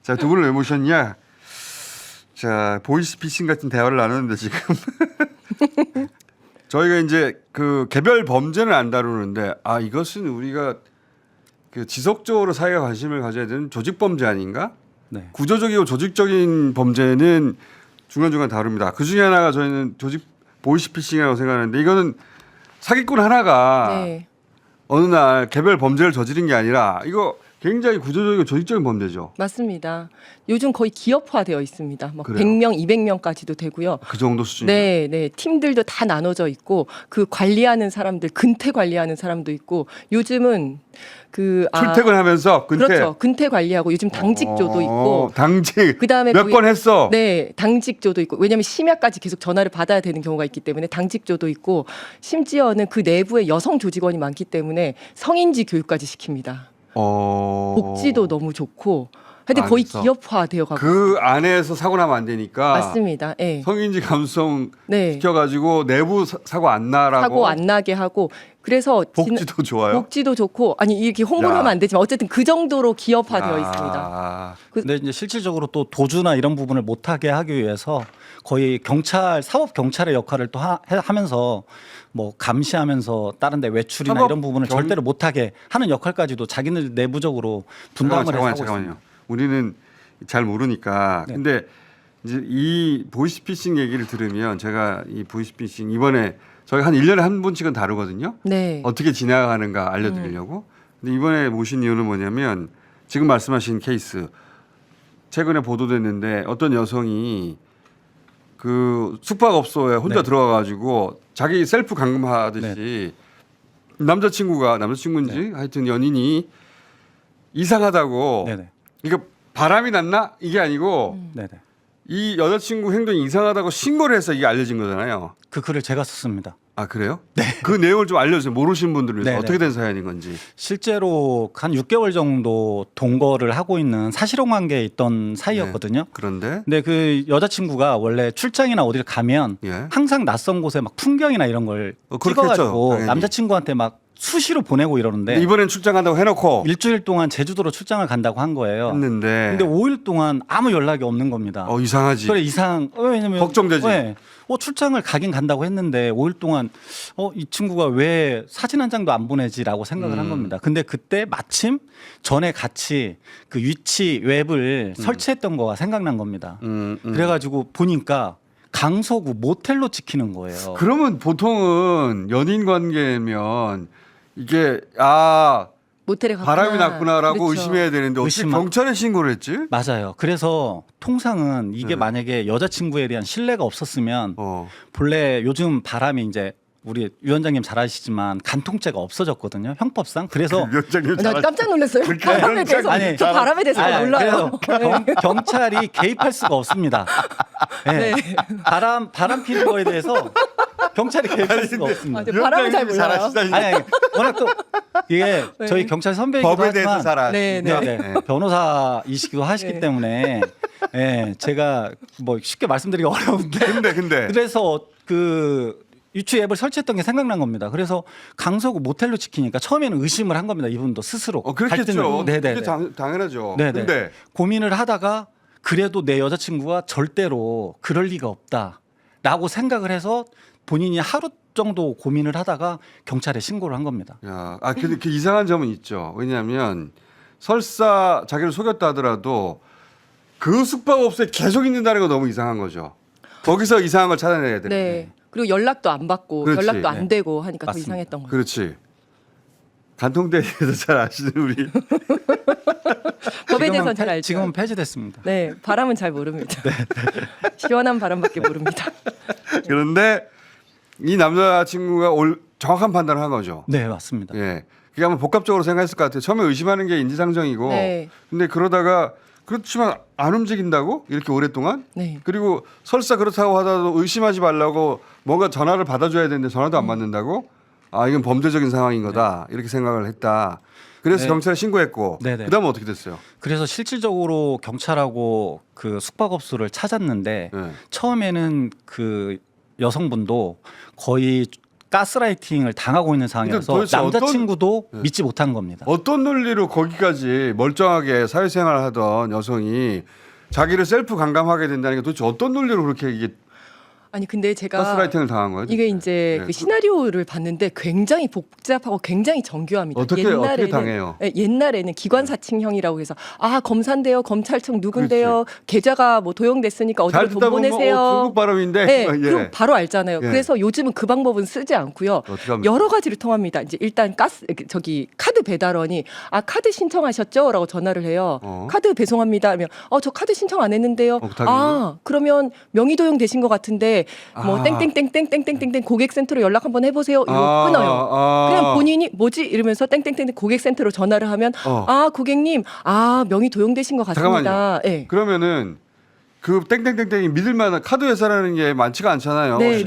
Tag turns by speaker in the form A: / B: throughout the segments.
A: 자, 두 분을 왜 모셨냐? 자, 보이스피싱 같은 대화를 나누는데 지금 저희가 이제 그 개별 범죄는 안 다루는데 이것은 우리가 그 지속적으로 사회가 관심을 가져야 되는 조직 범죄 아닌가?
B: 네.
A: 구조적이고 조직적인 범죄는 중간중간 다룹니다. 그 중에 하나가 저희는 조직 보이스피싱이라고 생각하는데 이거는 사기꾼 하나가
C: 네.
A: 어느 날 개별 범죄를 저지른 게 아니라 이거 굉장히 구조적이고 조직적인 범죄죠.
C: 맞습니다. 요즘 거의 기업화되어 있습니다. 막
A: 그래요?
C: 100명, 200명까지도 되고요.
A: 그 정도 수준.
C: 네, 네. 팀들도 다 나눠져 있고 그 관리하는 사람들, 근태 관리하는 사람도 있고 요즘은
A: 출퇴근하면서 근태.
C: 그렇죠. 근태 관리하고 요즘 당직조도 있고
A: 당직.
C: 그다음에
A: 몇 번 했어.
C: 네, 당직조도 있고 왜냐하면 심야까지 계속 전화를 받아야 되는 경우가 있기 때문에 당직조도 있고 심지어는 그 내부에 여성 조직원이 많기 때문에 성인지 교육까지 시킵니다. 복지도 너무 좋고 하여튼 거의
A: 안에서.
C: 기업화되어 가고
A: 그 안에서 사고 나면 안 되니까
C: 맞습니다. 예.
A: 성인지 감수성
C: 네.
A: 시켜가지고 내부 사고 안 나라고
C: 사고 안 나게 하고 그래서
A: 복지도 좋아요.
C: 복지도 좋고 아니 이렇게 홍보를
A: 야.
C: 하면 안 되지만 어쨌든 그 정도로 기업화되어 있습니다.
A: 아,
B: 근데 이제 실질적으로 또 도주나 이런 부분을 못하게 하기 위해서 거의 경찰, 사법 경찰의 역할을 또 하면서 뭐 감시하면서 다른데 외출이나
A: 사법
B: 이런 부분을 절대로 못하게 하는 역할까지도 자기들 내부적으로 분담을 해서 하고
A: 잠깐만요.
B: 있습니다.
A: 우리는 잘 모르니까.
B: 네.
A: 근데 이제 이 보이스피싱 얘기를 들으면 제가 이 보이스피싱 이번에 저희 한 1년에 한 분씩은 다루거든요.
C: 네.
A: 어떻게 지나가는가 알려드리려고. 근데 이번에 모신 이유는 뭐냐면 지금 말씀하신 케이스 최근에 보도됐는데 어떤 여성이 그 숙박업소에 혼자
B: 네.
A: 들어가가지고 자기 셀프 감금하듯이 남자친구인지 하여튼 연인이 이상하다고
B: 네네.
A: 이거 바람이 났나? 이게 아니고
B: 네네.
A: 이 여자친구 행동이 이상하다고 신고를 해서 이게 알려진 거잖아요.
B: 그 글을 제가 썼습니다.
A: 아 그래요? 네. 그 내용을 좀 알려주세요. 모르시는 분들을 위해서
B: 네네.
A: 어떻게 된 사연인 건지.
B: 실제로 한 6개월 정도 동거를 하고 있는 사실혼 관계에 있던 사이였거든요.
A: 그런데
B: 근데 그 여자친구가 원래 출장이나 어딜 가면
A: 예.
B: 항상 낯선 곳에 막 풍경이나 이런 걸
A: 그렇겠죠,
B: 찍어가지고
A: 당연히.
B: 남자친구한테 막 수시로 보내고 이러는데
A: 근데 이번엔 출장 간다고 해놓고
B: 일주일 동안 제주도로 출장을 간다고 한 거예요.
A: 했는데
B: 근데 5일 동안 아무 연락이 없는 겁니다.
A: 이상하지.
B: 그래 왜냐면
A: 걱정되지.
B: 네. 출장을 가긴 간다고 했는데 5일 동안 이 친구가 왜 사진 한 장도 안 보내지라고 생각을 한 겁니다. 근데 그때 마침 전에 같이 그 위치 웹을 설치했던 거가 생각난 겁니다. 그래가지고 보니까 강서구 모텔로 찍히는 거예요.
A: 그러면 보통은 연인 관계면 이게
C: 모텔에 갔구나.
A: 바람이 났구나라고
C: 그렇죠.
A: 의심해야 되는데 어떻게 경찰에 신고를 했지?
B: 맞아요. 그래서 통상은 이게
A: 네.
B: 만약에 여자친구에 대한 신뢰가 없었으면 본래 요즘 바람이 이제 우리 위원장님 잘 아시지만 간통죄가 없어졌거든요. 형법상. 그래서
A: 위원장님
C: 나 깜짝 놀랐어요. 바람에 대해서
B: 아니,
C: 저 바람에 대해서 잘 몰라요.
B: 그래서 경찰이 개입할 수가 없습니다. 네.
C: 네.
B: 바람 피는 거에 대해서 경찰이 개입할 수가 없습니다.
C: 네, 바람을 잘 몰라요.
B: 아니, 워낙 또 이게
C: 네.
B: 저희 경찰 선배이기도
A: 법에 대해서
B: 하지만
A: 잘
C: 네, 네.
B: 네. 변호사이시기도 하시기
C: 네.
B: 때문에 제가 뭐 쉽게 말씀드리기 어려운데
A: 근데
B: 그래서 그 유추 앱을 설치했던 게 생각난 겁니다. 그래서 강서구 모텔로 지키니까 처음에는 의심을 한 겁니다. 이분도 스스로.
A: 그렇겠죠.
B: 네네.
A: 그게 당연하죠.
B: 네네.
A: 근데
B: 고민을 하다가 그래도 내 여자친구가 절대로 그럴 리가 없다라고 생각을 해서 본인이 하루 정도 고민을 하다가 경찰에 신고를 한 겁니다.
A: 근데 그 이상한 점은 있죠. 왜냐하면 설사 자기를 속였다 하더라도 그 숙박업소에 계속 있는다는 거 너무 이상한 거죠. 거기서 이상한 걸 찾아내야 되는데.
C: 네. 그리고 연락도 안 받고
A: 그렇지.
C: 연락도 안
B: 네.
C: 되고 하니까 더
B: 맞습니다.
C: 이상했던 거죠.
A: 그렇지. 간통대에 대해서 잘 아시는 우리
C: 법에 대해서는 잘 알죠.
B: 지금은 폐지됐습니다.
C: 네, 바람은 잘 모릅니다. 시원한 바람밖에 모릅니다.
A: 그런데 이 남자친구가 정확한 판단을 한 거죠.
B: 네, 맞습니다.
A: 예. 그게 아마 복합적으로 생각했을 것 같아요. 처음에 의심하는 게 인지상정이고,
C: 네.
A: 근데 그러다가 그렇지만 안 움직인다고 이렇게 오랫동안.
C: 네.
A: 그리고 설사 그렇다고 하더라도 의심하지 말라고 뭔가 전화를 받아줘야 되는데 전화도 안 받는다고. 이건 범죄적인 상황인 거다 이렇게 생각을 했다. 그래서
B: 네.
A: 경찰에 신고했고,
B: 네네.
A: 그다음에 어떻게 됐어요?
B: 그래서 실질적으로 경찰하고 그 숙박업소를 찾았는데
A: 네.
B: 처음에는 그 여성분도 거의 가스라이팅을 당하고 있는 상황이어서
A: 도대체
B: 남자친구도
A: 네.
B: 믿지 못한 겁니다.
A: 어떤 논리로 거기까지 멀쩡하게 사회생활을 하던 여성이 자기를 셀프 감감하게 된다는 게 도대체 어떤 논리로 그렇게 이게
C: 아니 근데 제가
A: 가스라이팅을 당한 거예요?
C: 이게 이제
A: 네.
C: 그 시나리오를 봤는데 굉장히 복잡하고 굉장히 정교합니다.
A: 어떻게 당해요?
C: 네, 옛날에는 기관사칭형이라고 해서 아 검사인데요, 검찰청 누군데요, 계좌가 뭐 도용됐으니까 어디로
A: 잘
C: 돈
A: 듣다 보면
C: 보내세요.
A: 중국 발음인데
C: 네,
A: 예.
C: 그럼 바로 알잖아요.
A: 예.
C: 그래서 요즘은 그 방법은 쓰지 않고요.
A: 어떻게 합니까?
C: 여러 가지를 통합니다. 이제 일단 저기 카드 배달원이 아 카드 신청하셨죠?라고 전화를 해요. 카드 배송합니다. 하면 저 카드 신청 안 했는데요.
A: 당연히.
C: 아 그러면 명의 도용 되신 것 같은데 뭐 땡땡땡땡땡땡땡 고객센터로 연락 한번 해보세요. 이거 끊어요. 그냥 본인이 뭐지 이러면서 땡땡땡 고객센터로 전화를 하면 아 고객님 아 명의 도용되신 것 같습니다.
A: 잠깐만요.
C: 네.
A: 그러면은 그 땡땡땡땡이 믿을 만한 카드 회사라는 게 많지가 않잖아요.
C: 네,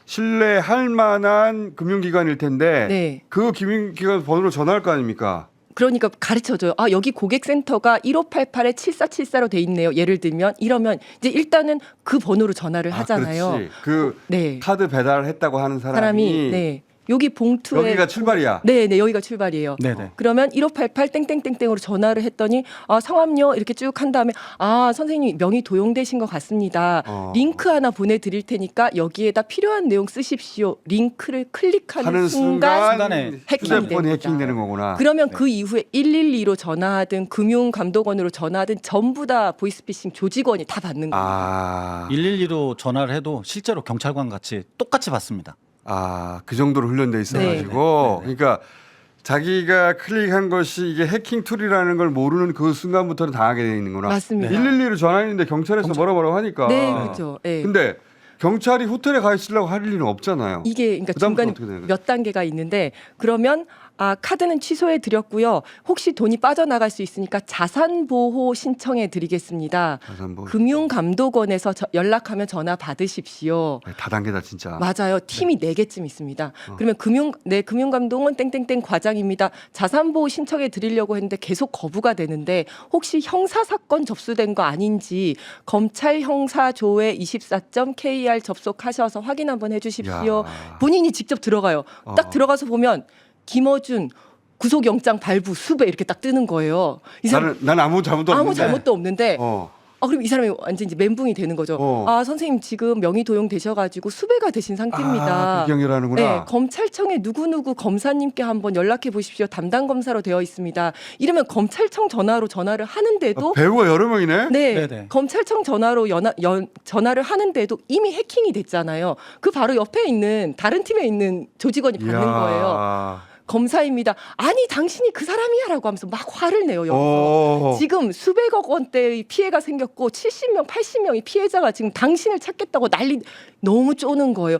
A: 신뢰할 만한 금융기관일 텐데
C: 네.
A: 그 금융기관 번호로 전화할 거 아닙니까?
C: 그러니까 가르쳐줘요. 아 여기 고객센터가 1588에 7474로 돼 있네요. 예를 들면 이러면 이제 일단은 그 번호로 전화를 하잖아요.
A: 그렇지. 그
C: 네.
A: 카드 배달을 했다고 하는 사람이
C: 네. 여기 봉투에
A: 여기가 출발이야.
C: 네, 여기가 출발이에요.
B: 네네.
C: 그러면 1588 땡땡땡땡으로 전화를 했더니 아, 성함요 이렇게 쭉 한 다음에 아 선생님 명의 도용되신 것 같습니다. 링크 하나 보내드릴 테니까 여기에다 필요한 내용 쓰십시오. 링크를 클릭하는
A: 하는
B: 순간에
C: 해킹이
A: 휴대폰이
C: 됩니다.
A: 해킹되는 거구나.
C: 그러면 그 이후에 112로 전화하든 금융감독원으로 전화하든 전부 다 보이스피싱 조직원이 다 받는 겁니다.
B: 112로 전화를 해도 실제로 경찰관 같이 똑같이 받습니다.
A: 그 정도로 훈련돼 있어가지고
B: 네.
A: 그러니까 자기가 클릭한 것이 이게 해킹 툴이라는 걸 모르는 그 순간부터는 당하게 돼 있는구나.
C: 맞습니다.
A: 112로 전화했는데 경찰에서 뭐라고 하니까.
C: 네, 그렇죠. 네.
A: 근데 경찰이 호텔에 가 있으려고 할 일은 없잖아요.
C: 이게 그러니까
A: 그다음부터
C: 중간에
A: 어떻게 되는 거예요?
C: 몇 단계가 있는데 그러면 아 카드는 취소해 드렸고요. 혹시 돈이 빠져나갈 수 있으니까 자산 보호 신청해 드리겠습니다. 금융감독원에서 연락하면 전화 받으십시오.
A: 다단계다 진짜.
C: 맞아요. 팀이 4개쯤 있습니다. 그러면 금융감독원 땡땡땡 과장입니다. 자산보호 신청해 드리려고 했는데 계속 거부가 되는데 혹시 형사사건 접수된 거 아닌지 검찰 형사조회 24.kr 접속하셔서 확인 한번 해주십시오. 본인이 직접 들어가요. 딱 들어가서 보면 김어준 구속영장 발부 수배 이렇게 딱 뜨는 거예요. 이 사람
A: 난 아무 잘못도 없는데.
C: 아무 잘못도 없는데 그럼 이 사람이 완전 이제 멘붕이 되는 거죠. 아 선생님 지금 명의 도용 되셔가지고 수배가 되신 상태입니다.
A: 그렇게 연결하는구나.
C: 네, 검찰청에 누구누구 검사님께 한번 연락해 보십시오. 담당 검사로 되어 있습니다. 이러면 검찰청 전화로 전화를 하는데도
A: 배우가 여러 명이네.
C: 네,
B: 네네.
C: 검찰청 전화로 전화를 하는데도 이미 해킹이 됐잖아요. 그 바로 옆에 있는 다른 팀에 있는 조직원이 받는 거예요. 검사입니다. 아니 당신이 그 사람이야라고 하면서 막 화를 내요. 여기서. 지금 수백억 원대의 피해가 생겼고 70명, 80명이 피해자가 지금 당신을 찾겠다고 난리 너무 쪼는 거예요.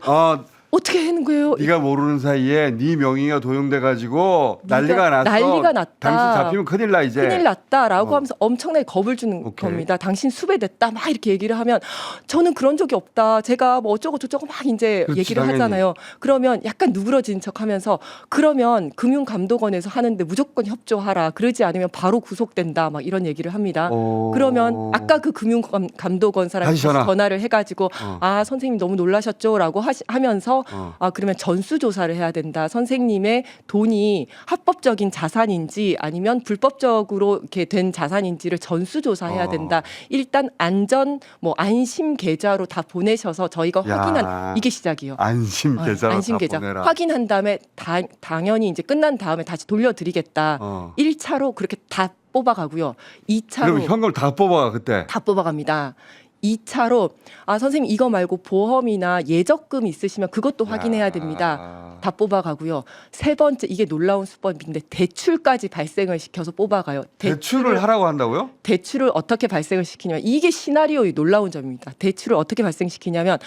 C: 어떻게 하는 거예요?
A: 네가 모르는 사이에 네 명의가 도용돼 가지고 난리가 났어.
C: 난리가 났다.
A: 당신 잡히면 큰일 나 이제.
C: 큰일 났다라고 하면서 엄청나게 겁을 주는 겁니다. 당신 수배됐다 막 이렇게 얘기를 하면 저는 그런 적이 없다. 제가 뭐 어쩌고 저쩌고 막 이제
A: 그렇지,
C: 얘기를
A: 당연히.
C: 하잖아요. 그러면 약간 누그러진 척하면서 그러면 금융감독원에서 하는데 무조건 협조하라. 그러지 않으면 바로 구속된다. 막 이런 얘기를 합니다. 그러면 아까 그 금융감독원 사람이
A: 다시
C: 전화를 해가지고 아 선생님 너무 놀라셨죠라고 하면서 그러면 전수조사를 해야 된다. 선생님의 돈이 합법적인 자산인지 아니면 불법적으로 이렇게 된 자산인지를 전수조사해야 된다. 일단 안심 계좌로 다 보내셔서 저희가 확인한 이게 시작이에요.
A: 안심 계좌로
C: 안심
A: 다
C: 계좌
A: 보내라.
C: 확인한 다음에 당연히 이제 끝난 다음에 다시 돌려드리겠다. 1차로 그렇게 다 뽑아가고요. 2차로
A: 그럼 현금 다 뽑아 그때.
C: 다 뽑아갑니다. 2차로 선생님 이거 말고 보험이나 예적금 있으시면 그것도 확인해야 됩니다. 다 뽑아가고요. 세 번째 이게 놀라운 수법인데 대출까지 발생을 시켜서 뽑아가요.
A: 대출을 하라고 한다고요?
C: 대출을 어떻게 발생을 시키냐면 이게 시나리오의 놀라운 점입니다. 대출을 어떻게 발생시키냐면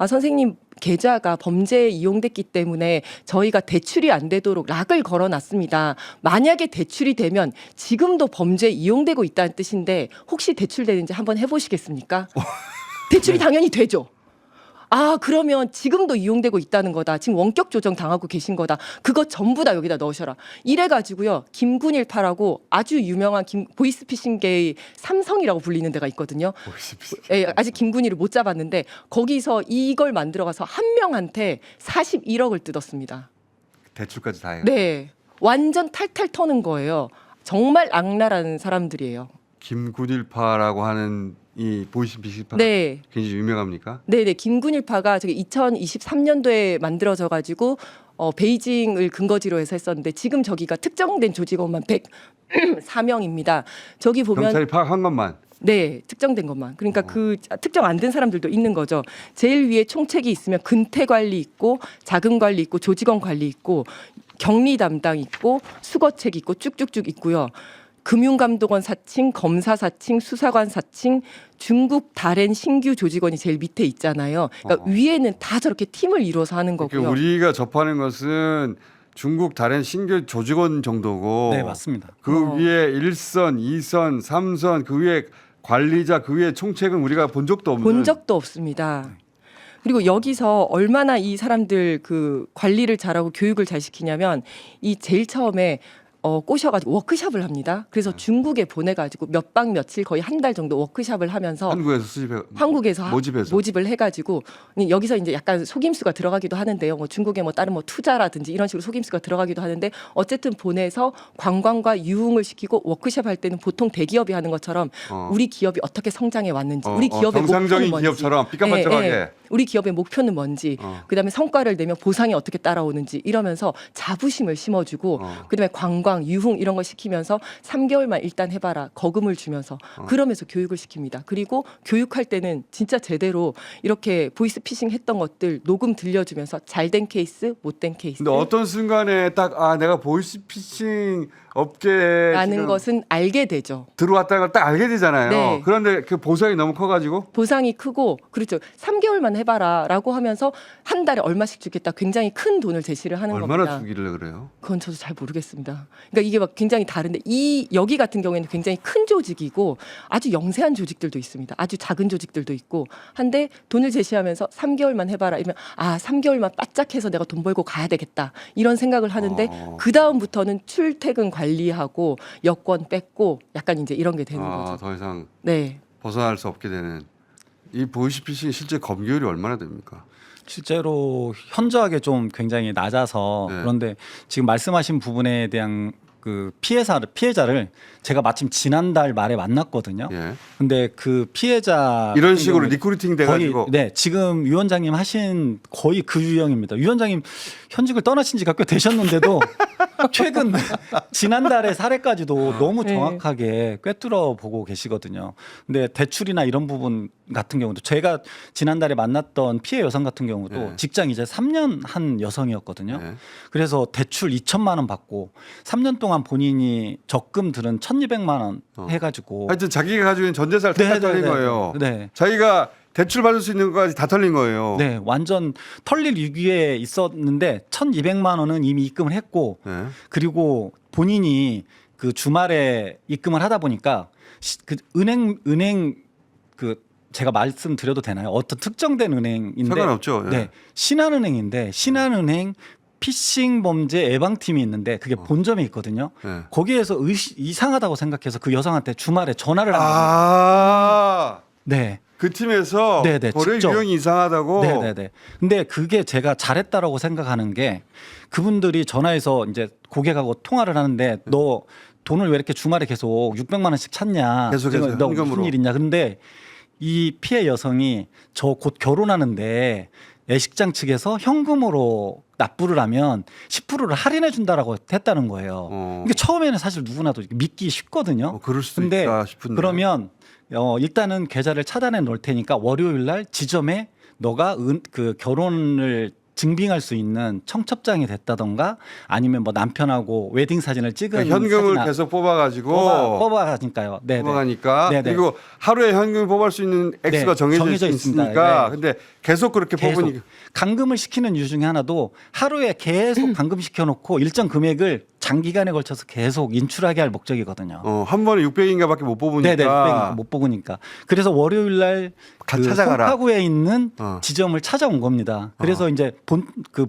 C: 선생님 계좌가 범죄에 이용됐기 때문에 저희가 대출이 안 되도록 락을 걸어놨습니다. 만약에 대출이 되면 지금도 범죄에 이용되고 있다는 뜻인데 혹시 대출되는지 한번 해보시겠습니까? 대출이 당연히 되죠. 그러면 지금도 이용되고 있다는 거다. 지금 원격 조정 당하고 계신 거다. 그거 전부 다 여기다 넣으셔라. 이래가지고요. 김군일파라고 아주 유명한 보이스피싱계의 삼성이라고 불리는 데가 있거든요. 예, 아직 김군일을 못 잡았는데 거기서 이걸 만들어가서 한 명한테 41억을 뜯었습니다.
A: 대출까지 다 해요.
C: 네, 완전 탈탈 터는 거예요. 정말 악랄한 사람들이에요.
A: 김군일파라고 하는 이 보이스피싱파
C: 네.
A: 굉장히 유명합니까?
C: 네네 김군일파가 저기 2023년도에 만들어져 가지고 베이징을 근거지로 해서 했었는데 지금 저기가 특정된 조직원만 104명입니다. 저기 보면
A: 경찰이 파악한 것만.
C: 네 특정된 것만 그러니까 그 특정 안 된 사람들도 있는 거죠. 제일 위에 총책이 있으면 근태 관리 있고 자금 관리 있고 조직원 관리 있고 격리 담당 있고 수거책 있고 쭉쭉쭉 있고요. 금융감독원 사칭, 검사 사칭, 수사관 사칭, 중국 다렌 신규 조직원이 제일 밑에 있잖아요. 그러니까 위에는 다 저렇게 팀을 이루어서 하는 거고요.
A: 그러니까 우리가 접하는 것은 중국 다른 신규 조직원 정도고
B: 네, 맞습니다.
A: 그 위에 1선, 2선, 3선 그 위에 관리자 그 위에 총책은 우리가 본 적도 없는
C: 본 적도 없습니다. 그리고 여기서 얼마나 이 사람들 그 관리를 잘하고 교육을 잘 시키냐면 이 제일 처음에 꼬셔가지고 워크숍을 합니다. 그래서 중국에 보내가지고 몇 박 며칠 거의 한 달 정도 워크숍을 하면서
A: 한국에서 수집해
C: 한국에서
A: 모집해서
C: 모집을 해가지고 여기서 이제 약간 속임수가 들어가기도 하는데요. 뭐 중국의 뭐 다른 뭐 투자라든지 이런 식으로 속임수가 들어가기도 하는데 어쨌든 보내서 관광과 유흥을 시키고 워크숍 할 때는 보통 대기업이 하는 것처럼 우리 기업이 어떻게 성장해 왔는지, 우리 기업의
A: 정상적인
C: 목표는
A: 기업처럼
C: 뭔지,
A: 삐까뻔쩍하게
C: 우리 기업의 목표는 뭔지, 그다음에 성과를 내면 보상이 어떻게 따라오는지 이러면서 자부심을 심어주고 그다음에 관광, 유흥 이런 거 시키면서 3개월만 일단 해봐라 거금을 주면서 그러면서 교육을 시킵니다. 그리고 교육할 때는 진짜 제대로 이렇게 보이스피싱 했던 것들 녹음 들려주면서 잘된 케이스, 못된 케이스.
A: 근데 어떤 순간에 딱 내가 보이스피싱 업계에
C: 라는
A: 지금
C: 것은 알게 되죠.
A: 들어왔다는 걸 딱 알게 되잖아요.
C: 네.
A: 그런데 그 보상이 너무 커가지고
C: 보상이 크고 그렇죠. 3개월만 해봐라라고 하면서 한 달에 얼마씩 주겠다. 굉장히 큰 돈을 제시를 하는
A: 얼마나
C: 겁니다.
A: 주기를 그래요?
C: 그건 저도 잘 모르겠습니다. 그러니까 이게 막 굉장히 다른데 여기 같은 경우에는 굉장히 큰 조직이고 아주 영세한 조직들도 있습니다. 아주 작은 조직들도 있고 한데 돈을 제시하면서 3개월만 해봐라 이러면 3개월만 바짝해서 내가 돈 벌고 가야 되겠다 이런 생각을 하는데 그 다음부터는 출퇴근 관리하고 여권 뺏고 약간 이제 이런 게 되는 거죠.
A: 더 이상
C: 네.
A: 벗어날 수 없게 되는 이 보이스피싱 실제 검열이 얼마나 됩니까?
B: 실제로 현저하게 좀 굉장히 낮아서
A: 네.
B: 그런데 지금 말씀하신 부분에 대한 그 피해자를 제가 마침 지난달 말에 만났거든요.
A: 예.
B: 근데 그 피해자
A: 이런
B: 같은
A: 식으로
B: 경우에
A: 리크루팅 돼가지고
B: 네, 지금 위원장님 하신 거의 그 유형입니다. 위원장님 현직을 떠나신 지가 꽤 되셨는데도 최근 지난달의 사례까지도 너무 정확하게 꿰뚫어 보고 계시거든요. 근데 대출이나 이런 부분 같은 경우도 제가 지난달에 만났던 피해 여성 같은 경우도
A: 네.
B: 직장 이제 3년 한 여성이었거든요.
A: 네.
B: 그래서 대출 2천만 원 받고 3년 동안 본인이 적금 들은 1,200만 원 해가지고
A: 하여튼 자기가 가지고 있는 전 재산을 다 털린 거예요.
B: 네.
A: 자기가 대출 받을 수 있는 것까지 다 털린 거예요.
B: 네, 완전 털릴 위기에 있었는데 1,200만 원은 이미 입금을 했고
A: 네.
B: 그리고 본인이 그 주말에 입금을 하다 보니까 그 은행 그 제가 말씀드려도 되나요? 어떤 특정된 은행인데
A: 상관없죠. 예.
B: 네, 신한은행인데 신한은행 피싱 범죄 예방팀이 있는데 그게 본점에 있거든요.
A: 네.
B: 거기에서 이상하다고 생각해서 그 여성한테 주말에 전화를 한 거예요. 네.
A: 그 팀에서
B: 네네,
A: 거래
B: 직접.
A: 유형이 이상하다고.
B: 네네네. 근데 그게 제가 잘했다라고 생각하는 게 그분들이 전화해서 이제 고객하고 통화를 하는데 너 돈을 왜 이렇게 주말에 계속 600만 원씩 찾냐?
A: 계속해서
B: 지금 너 무슨
A: 현금으로.
B: 일 있냐? 근데 이 피해 여성이 저 곧 결혼하는데 예식장 측에서 현금으로 납부를 하면 10%를 할인해 준다라고 했다는 거예요. 이게 처음에는 사실 누구나도 믿기 쉽거든요.
A: 그럴 수도
B: 근데
A: 있다 싶은데.
B: 그러면 일단은 계좌를 차단해 놓을 테니까 월요일 날 지점에 너가 그 결혼을 증빙할 수 있는 청첩장이 됐다던가 아니면 뭐 남편하고 웨딩 사진을 찍은
A: 그러니까 현금을
B: 사진이나
A: 계속 뽑아가지고
B: 뽑아가니까요. 네네.
A: 뽑아가니까
B: 네네.
A: 그리고 하루에 현금을 뽑을 수 있는 액수가
B: 네,
A: 정해져
B: 정해져
A: 있으니까
B: 있습니다. 네.
A: 근데 계속 그렇게
B: 계속
A: 뽑으니까
B: 감금을 시키는 이유 중에 하나도 하루에 계속 감금시켜 놓고 일정 금액을 장기간에 걸쳐서 계속 인출하게 할 목적이거든요.
A: 한 번에 600인가밖에 못 뽑으니까.
B: 네네, 못 뽑으니까. 그래서 월요일 날 그
A: 찾아가라.
B: 송파구에 있는
A: 어.
B: 지점을 찾아온 겁니다. 그래서 이제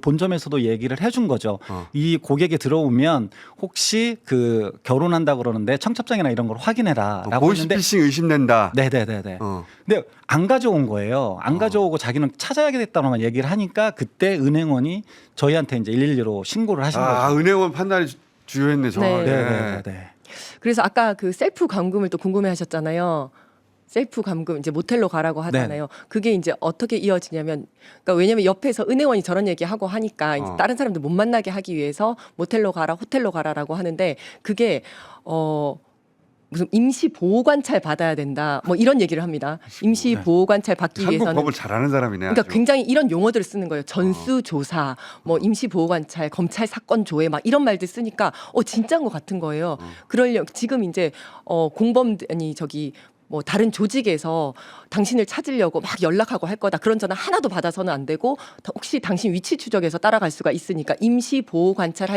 B: 본점에서도 얘기를 해준 거죠. 이 고객이 들어오면 혹시 그 결혼한다 그러는데 청첩장이나 이런 걸 확인해라라고 했는데
A: 보이스피싱 의심된다.
B: 네네네네.
A: 어.
B: 근데 안 가져온 거예요. 안 가져오고 자기는 찾아야겠다고만 얘기를 하니까 그때 은행원이 저희한테 이제 112로 신고를 하신
A: 아,
B: 거죠.
A: 은행원 판단이 주요했네 정확하게.
B: 네네네.
C: 그래서 아까 그 셀프 감금을 또 궁금해하셨잖아요. 셀프 감금 이제 모텔로 가라고 하잖아요. 그게 이제 어떻게 이어지냐면, 그러니까 왜냐면 옆에서 은행원이 저런 얘기하고 하니까 이제 다른 사람들 못 만나게 하기 위해서 모텔로 가라, 호텔로 가라라고 하는데 그게 무슨 임시 보호 관찰 받아야 된다. 뭐 이런 얘기를 합니다. 임시 보호 관찰 받기
A: 한국
C: 위해서는
A: 법을 잘하는 사람이네.
C: 그러니까
A: 아주.
C: 굉장히 이런 용어들을 쓰는 거예요. 전수조사, 뭐 임시보호관찰, 검찰 사건 조회 막 이런 말들 쓰니까 진짜인 것 같은 거예요. 그러려 지금 이제 공범 아니 저기 뭐 다른 조직에서 당신을 찾으려고 막 연락하고 할 거다. 그런 전화 하나도 받아서는 안 되고 혹시 당신 위치 추적해서 따라갈 수가 있으니까 임시 보호 관찰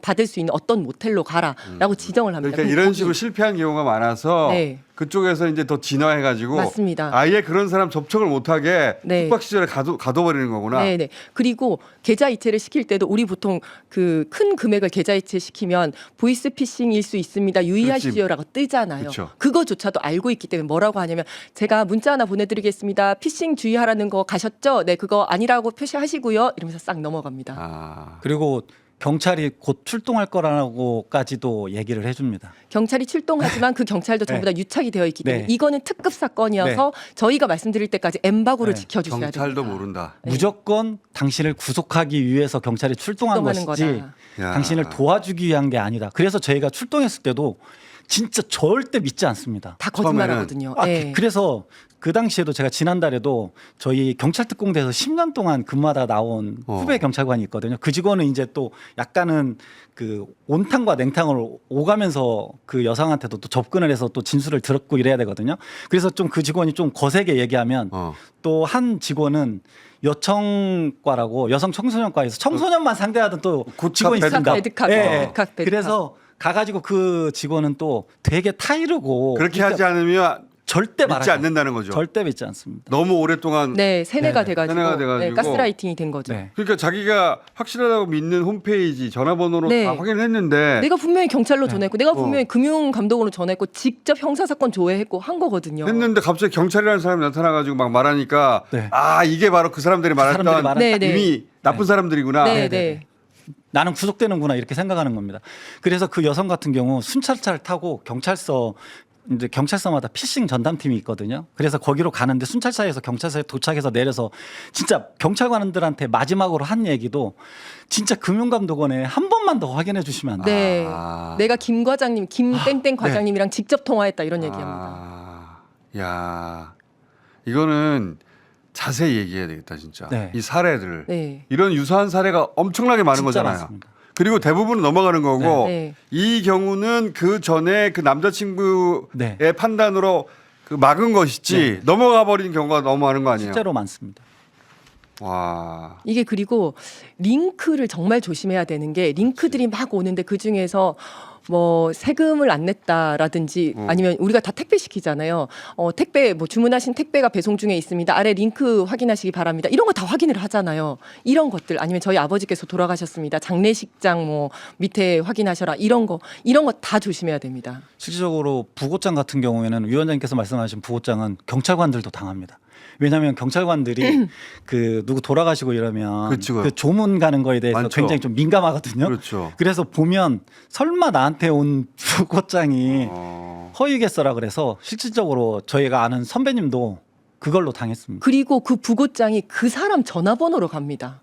C: 받을 수 있는 어떤 모텔로 가라라고 지정을 합니다.
A: 그러니까 이런 식으로 실패한 경우가 많아서
C: 네.
A: 그쪽에서 이제 더 진화해가지고
C: 맞습니다.
A: 아예 그런 사람 접촉을 못하게
C: 네.
A: 숙박 시절에 가둬버리는 거구나.
C: 네네. 그리고 계좌 이체를 시킬 때도 우리 보통 그 큰 금액을 계좌 이체 시키면 보이스피싱일 수 있습니다. 유의하시오라고 뜨잖아요.
A: 그렇죠.
C: 그거조차도 알고 있기 때문에 뭐라고 하냐면 제가 문자 하나 보내드리겠습니다. 피싱 주의하라는 거 가셨죠? 네, 그거 아니라고 표시하시고요. 이러면서 싹 넘어갑니다.
A: 아.
B: 그리고 경찰이 곧 출동할 거라고까지도 얘기를 해줍니다.
C: 경찰이 출동하지만 그 경찰도 전부 다 유착이 되어 있기 때문에
B: 네.
C: 이거는 특급 사건이어서 저희가 말씀드릴 때까지 엠바고를
B: 네.
C: 지켜주셔야 됩니다.
A: 경찰도 모른다.
C: 네.
B: 무조건 당신을 구속하기 위해서 경찰이 출동한
C: 출동하는
B: 것이지
C: 거다.
A: 야.
B: 당신을 도와주기 위한 게 아니다. 그래서 저희가 출동했을 때도 진짜 절대 믿지 않습니다.
C: 다 거짓말하거든요. 네.
B: 그래서 그 당시에도 제가 지난달에도 저희 경찰특공대에서 10년 동안 근무하다 나온 후배 경찰관이 있거든요. 그 직원은 이제 또 약간은 그 온탕과 냉탕을 오가면서 그 여성한테도 또 접근을 해서 또 진술을 들었고 이래야 되거든요. 그래서 좀 그 직원이 좀 거세게 얘기하면 또 한 직원은 여청과라고 여성 청소년과에서 청소년만 상대하던 또 직원이 있습니다.
C: 베드캅, 베드캅.
B: 그래서 가가지고 그 직원은 또 되게 타이르고
A: 그렇게 하지 않으면
B: 절대
A: 믿지
B: 말하지
A: 않는다는 거죠.
B: 절대 믿지 않습니다.
A: 너무 오랫동안
C: 네, 세뇌가
B: 네.
C: 돼가지고,
A: 세뇌가 돼가지고.
C: 가스라이팅이 된 거죠.
B: 네.
A: 그러니까 자기가 확실하다고 믿는 홈페이지 전화번호로
C: 네.
A: 다 확인을 했는데
C: 내가 분명히 경찰로 전화했고, 내가 분명히 금융감독으로 전화했고, 직접 형사사건 조회했고 한 거거든요.
A: 했는데 갑자기 경찰이라는 사람이 나타나가지고 막 말하니까
B: 네.
A: 아 이게 바로 그 사람들이 말했던
B: 사람들이 말한
C: 네, 네.
A: 이미 나쁜 사람들이구나.
C: 네, 네.
B: 나는 구속되는구나 이렇게 생각하는 겁니다. 그래서 그 여성 같은 경우 순찰차를 타고 이제 경찰서마다 피싱 전담팀이 있거든요. 그래서 거기로 가는데 순찰차에서 경찰서에 도착해서 내려서 진짜 경찰관들한테 마지막으로 한 얘기도 진짜 금융감독원에 한 번만 더 확인해 주시면 안 돼요.
C: 네.
A: 아.
C: 내가 김 과장님, 김땡땡 과장님이랑 직접 통화했다 이런 얘기합니다.
A: 아, 야, 이거는 자세히 얘기해야 되겠다 진짜.
B: 네.
A: 이 사례들
C: 네.
A: 이런 유사한 사례가 엄청나게 많은
B: 진짜
A: 거잖아요.
B: 많습니다.
A: 그리고 대부분은 넘어가는 거고
C: 네.
A: 이 경우는 그 전에 그 남자친구의
B: 네.
A: 판단으로 그 막은 것이지 넘어가 버린 경우가 너무 많은 거 아니에요?
B: 실제로 많습니다.
A: 와.
C: 이게 그리고 링크를 정말 조심해야 되는 게 링크들이 막 오는데 그 중에서 뭐 세금을 안 냈다라든지 아니면 우리가 다 택배 시키잖아요. 택배 뭐 주문하신 택배가 배송 중에 있습니다. 아래 링크 확인하시기 바랍니다. 이런 거 다 확인을 하잖아요. 이런 것들 아니면 저희 아버지께서 돌아가셨습니다. 장례식장 뭐 밑에 확인하셔라 이런 거 다 조심해야 됩니다.
B: 실질적으로 부고장 같은 경우에는 위원장님께서 말씀하신 부고장은 경찰관들도 당합니다. 왜냐하면 경찰관들이 그 누구 돌아가시고 이러면
A: 그렇죠.
B: 그 조문 가는 거에 대해서
A: 많죠.
B: 굉장히 좀 민감하거든요.
A: 그렇죠.
B: 그래서 보면 설마 나한테 온 부고장이
A: 어.
B: 허위겠어라 그래서 실질적으로 저희가 아는 선배님도 그걸로 당했습니다.
C: 그리고 그 부고장이 그 사람 전화번호로 갑니다.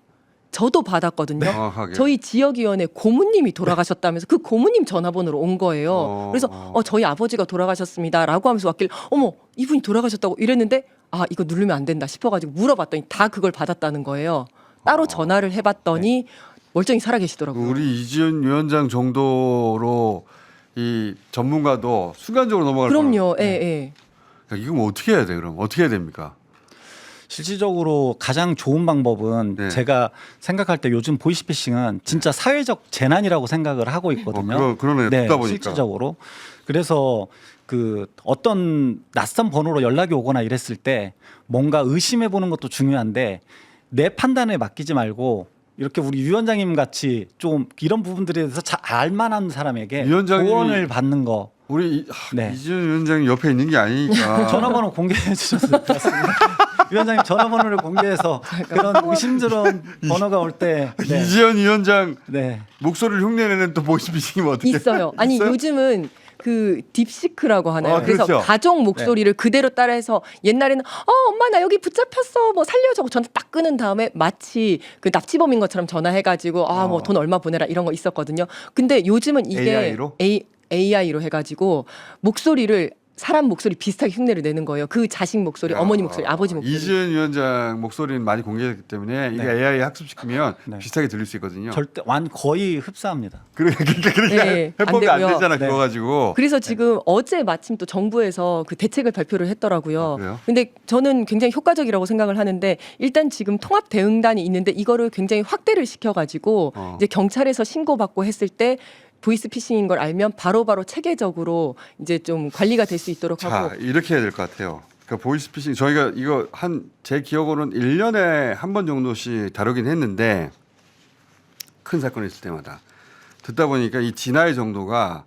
C: 저도 받았거든요.
A: 정확하게.
C: 저희 지역위원회 고모님이 돌아가셨다면서 그 고모님 전화번호로 온 거예요. 그래서 저희 아버지가 돌아가셨습니다라고 하면서 왔길 어머 이분이 돌아가셨다고 이랬는데 아 이거 누르면 안 된다 싶어가지고 물어봤더니 다 그걸 받았다는 거예요. 따로 전화를 해봤더니 멀쩡히 살아계시더라고요.
A: 우리 이지은 위원장 정도로 이 전문가도 순간적으로 넘어갈
C: 그럼요.
A: 거예요.
C: 예, 예.
A: 이거 뭐 어떻게 해야 돼? 그럼 어떻게 해야 됩니까?
B: 실질적으로 가장 좋은 방법은
A: 네.
B: 제가 생각할 때 요즘 보이스피싱은 진짜 사회적 재난이라고 생각을 하고 있거든요.
A: 그러네.
B: 네,
A: 듣다 보니까.
B: 실질적으로. 그래서 그 어떤 낯선 번호로 연락이 오거나 이랬을 때 뭔가 의심해 보는 것도 중요한데 내 판단에 맡기지 말고 이렇게 우리 유 원장님 같이 좀 이런 부분들에 대해서 잘 알만한 사람에게
A: 유 원장님이
B: 조언을 받는 거.
A: 우리
B: 네.
A: 이지은 위원장이 옆에 있는 게 아니니까.
B: 전화번호 공개해 주셨을 것 같습니다. 위원장님 전화번호를 공개해서 그런 의심스러운 번호가 올 때 네.
A: 이지은 위원장
B: 네.
A: 목소리를 흉내내는 또 보이스피싱이면 어떻게?
C: 있어요. 아니
A: 있어요?
C: 요즘은 그 딥시크라고 하나요.
A: 아,
C: 그래서
A: 그렇죠.
C: 가족 목소리를 그대로 따라해서 옛날에는 엄마 나 여기 붙잡혔어 뭐 살려줘 저는 딱 끄는 다음에 마치 그 납치범인 것처럼 전화해가지고 뭐 돈 얼마 보내라 이런 거 있었거든요. 근데 요즘은 이게
A: AI로?
C: AI로 해가지고 목소리를 사람 목소리 비슷하게 흉내를 내는 거예요. 그 자식 목소리,
A: 야,
C: 어머니 목소리, 아버지 목소리.
A: 이지은 위원장 목소리는 많이 공개됐기 때문에 이게
B: 네.
A: AI 학습시키면
B: 네.
A: 비슷하게 들릴 수 있거든요.
B: 절대 거의 흡사합니다.
A: 그러니까
C: 네, 안
A: 해법이 안
C: 되고요.
A: 되잖아
B: 네.
A: 그거 가지고.
C: 그래서 지금 어제 마침 또 정부에서 그 대책을 발표를 했더라고요.
A: 아, 그래요?
C: 근데 저는 굉장히 효과적이라고 생각을 하는데 일단 지금 통합 대응단이 있는데 이거를 굉장히 확대를 시켜가지고 이제 경찰에서 신고받고 했을 때 보이스피싱인 걸 알면 바로바로 체계적으로 이제 좀 관리가 될 수 있도록
A: 자
C: 하고
A: 이렇게 해야 될 것 같아요. 그러니까 보이스피싱 저희가 이거 제 기억으로는 1년에 한 번 정도씩 다루긴 했는데 큰 사건이 있을 때마다 듣다 보니까 이 진화의 정도가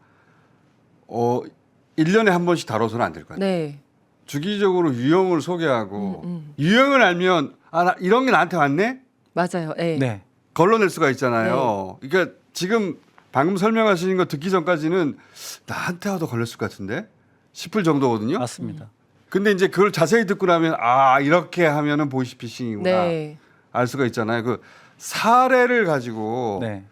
A: 1년에 한 번씩 다뤄서는 안 될 것 같아요.
C: 네.
A: 주기적으로 유형을 소개하고 유형을 알면 이런 게 나한테 왔네?
C: 맞아요. 네.
B: 네.
A: 걸러낼 수가 있잖아요. 그러니까 지금 방금 설명하시는 거 듣기 전까지는 나한테 와도 걸렸을 것 같은데 싶을 정도거든요.
B: 맞습니다.
A: 근데 이제 그걸 자세히 듣고 나면 이렇게 하면은 보이스피싱이구나
C: 네.
A: 알 수가 있잖아요. 그 사례를 가지고
B: 네.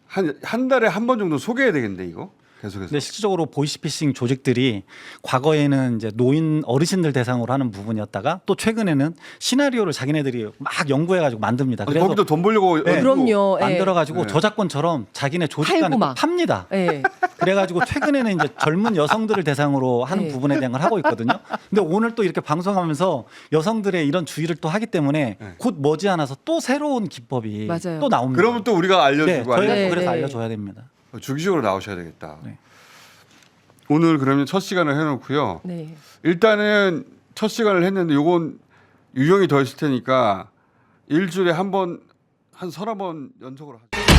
A: 한 달에 한 번 정도 소개해야 되겠는데 이거 계속해서.
B: 근데 실질적으로 보이스피싱 조직들이 과거에는 이제 노인 어르신들 대상으로 하는 부분이었다가 또 최근에는 시나리오를 자기네들이 막 연구해가지고 만듭니다. 그래서
A: 거기도 돈 벌려고
B: 네.
C: 그럼요. 예.
B: 만들어가지고
A: 네.
B: 저작권처럼 자기네 조직
C: 팔고
B: 간에
C: 막.
B: 팝니다.
C: 네.
B: 그래가지고 최근에는 이제 젊은 여성들을 대상으로 하는
C: 네.
B: 부분에 대한 걸 하고 있거든요. 근데 오늘 또 이렇게 방송하면서 여성들의 이런 주의를 또 하기 때문에
A: 네.
B: 곧 머지않아서 또 새로운 기법이
C: 맞아요.
B: 또 나옵니다.
A: 그러면 또 우리가
B: 네,
A: 알려주고
B: 저희가
C: 네,
B: 또 그래서
C: 네.
B: 알려줘야 됩니다.
A: 주기적으로 나오셔야 되겠다.
B: 네.
A: 오늘 그러면 첫 시간을 해놓고요.
C: 네.
A: 일단은 첫 시간을 했는데 요건 유형이 더 있을 테니까 일주일에 한 번, 한 서너 번 연속으로 하죠.